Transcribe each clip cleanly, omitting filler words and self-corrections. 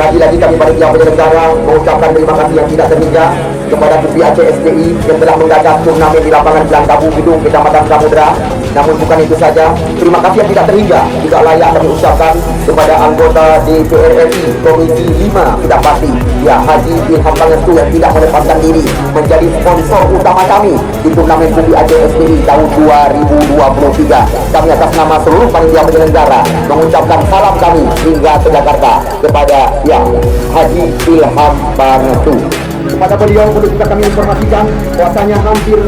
Lagi-lagi kami panitia penyelenggara mengucapkan terima kasih yang tidak terhingga kepada Kupi Aceh SDI yang telah menggagas turnamen di lapangan Belangkabu Gedung Kecamatan Samudra. Namun bukan itu saja, terima kasih yang tidak terhingga juga layak kami ucapkan kepada anggota DPR RI Komisi 5 Kedapati, ya Haji Ilham Pangestu yang tidak melepaskan diri menjadi sponsor utama kami di turnamen Kupi Aceh SDI tahun 2023. Kami atas nama seluruh panitia penyelenggara mengucapkan salam kami hingga ke Jakarta kepada yang Haji Ilham Pangestu. Kepada beliau perlu juga kami informasikan bahwasanya hampir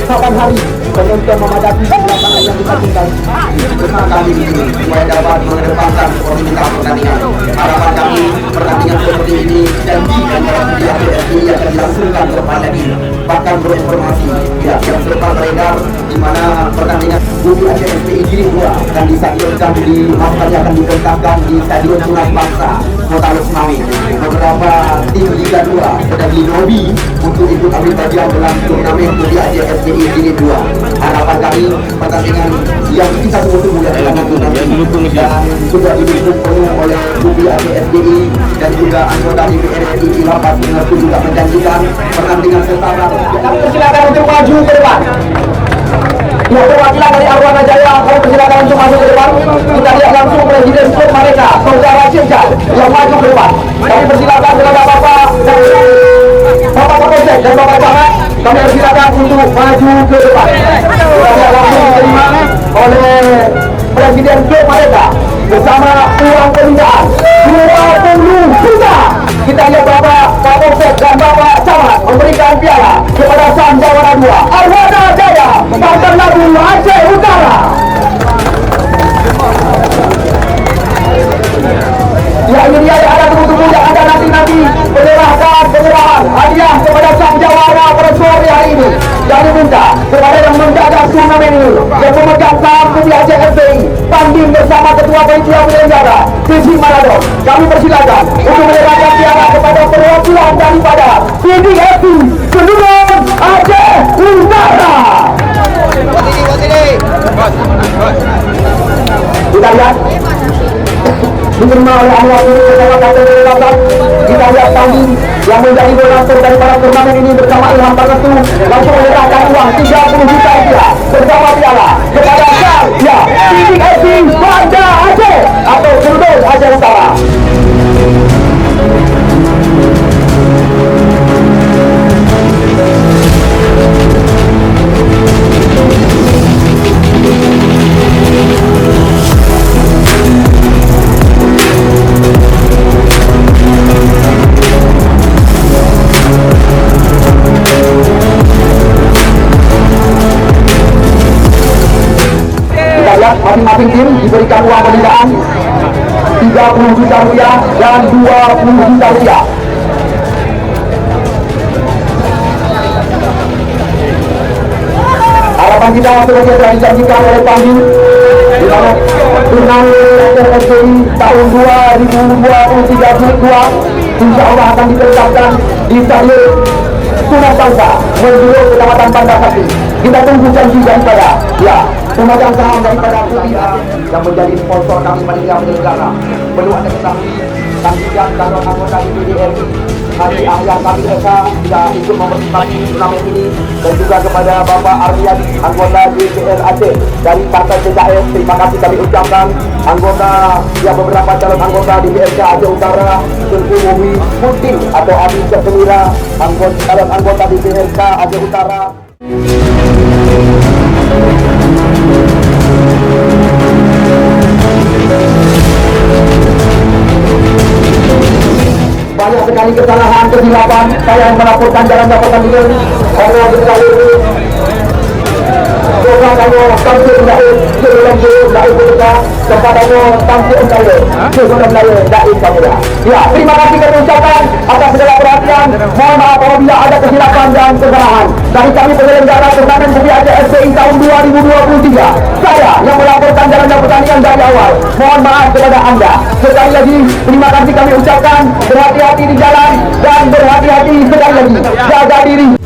8 hari penonton memadati di lapangan yang kita cintai bersama kami di sini supaya dapat mengedepankan sportivitas pertandingan. Harapan kami pertandingan seperti ini janji antara Kupi Aceh SDI akan dilangsungkan selepas lagi. Bahkan berinformasi yang sempat beredar di mana pertandingan Kupi Aceh SDI Jilid 2 akan disadiakan di masanya akan dibentangkan di Stadion Tunas Bangsa Kota Lesmawi. Beberapa tim Liga 2 sedang dilobi untuk ikut ambil bagian dalam turnamen Kupi Aceh SDI Jilid 2. Harapan kami pertandingan yang kita tunggu-tunggu adalah turnamen dan sudah didukung penuh oleh Kupi Aceh SDI dan juga anggota DPR RI di Lapas Mengerti juga menjanjikan pertandingan setara. Kami persilakan untuk maju ke depan. Ya, perwakilan dari Arwana Jaya, kami persilakan untuk masuk ke depan. Kita lihat langsung Presiden klub mereka, Saudara Syirjal, yang maju ke depan. Kami persilakan kepada Bapak Kapolsek dan Bapak Camat, kami persilakan untuk maju ke depan. Kita lihat langsung diterima oleh Presiden klub mereka bersama uang pembinaan 20 juta. Kita lihat Bapak Kapolsek dan Bapak Camat memberikan piala kepada Sam Jawara 2 Arwana Jaya Banten Labu Aceh Utara. Ya, ini dia yang ada tunggu-tunggu yang ada nanti penyerahan hadiah kepada Sang Jawara pada sore hari ini. Yang diminta kepada yang menjaga turnamen ini, yang memegang saham Kupi Aceh SDI, tanding bersama Ketua Panitia Penyelenggara Sisi Maradon. Kami persilakan untuk menyerahkan piala kepada perwakilan daripada PDFC Kedung Aceh Utara. Kita lihat diterima oleh Anwar bersama Kapten Selatan. Kita lihat tadi yang menjadi donatur daripada turnamen ini bersama Ilham Pangestu langsung menyerahkan uang 30 juta rupiah bersama piala kepada Syarja PDFC Banda Aceh atau Kedung Aceh Utara. Masing-masing tim diberikan uang pembinaan 30 juta rupiah dan 20 juta rupiah. Harapan kita sebagai telah dijanjikan oleh Panji di mana turnamen SDI tahun 2023 Jilid 2 insya Allah akan dikerjakan di Stadion Tunas Bangsa Menjual Kecamatan Banda Sakti. Kita tunggu janji daripada pemegang saham daripada Kupi Aceh yang menjadi sponsor kami panitia penyelenggara. Perlu anda ketahui kandidat calon anggota DPR RI Haji Ahyar Kami Esa tidak ikut mempersembahkan turnamen ini, dan juga kepada Bapak Ardiadi anggota DPR Aceh dari Partai PKS. Terima kasih kami ucapkan anggota beberapa calon anggota DPRK Aceh Utara Tengku Muhi Putih atau Abi Semira calon anggota DPRK Aceh Utara. Banyak sekali kesalahan, kesilapan. Saya yang melaporkan jalannya pertandingan. Karena berkali Soalnya tampil lain, sebelum lain kita kepadanya tampil lain, sebelum lain kamulah. Ya, terima kasih kami ucapkan atas segala perhatian. Mohon maaf apabila ada kesilapan dan kesalahan. Dari kami penyelenggara turnamen Kupi Aceh SDI tahun 2023. Saya yang melaporkan jalannya pertandingan dari awal. Mohon maaf kepada anda. Sekali lagi terima kasih kami ucapkan. Berhati-hati di jalan dan berhati-hati sekali lagi. Jaga diri.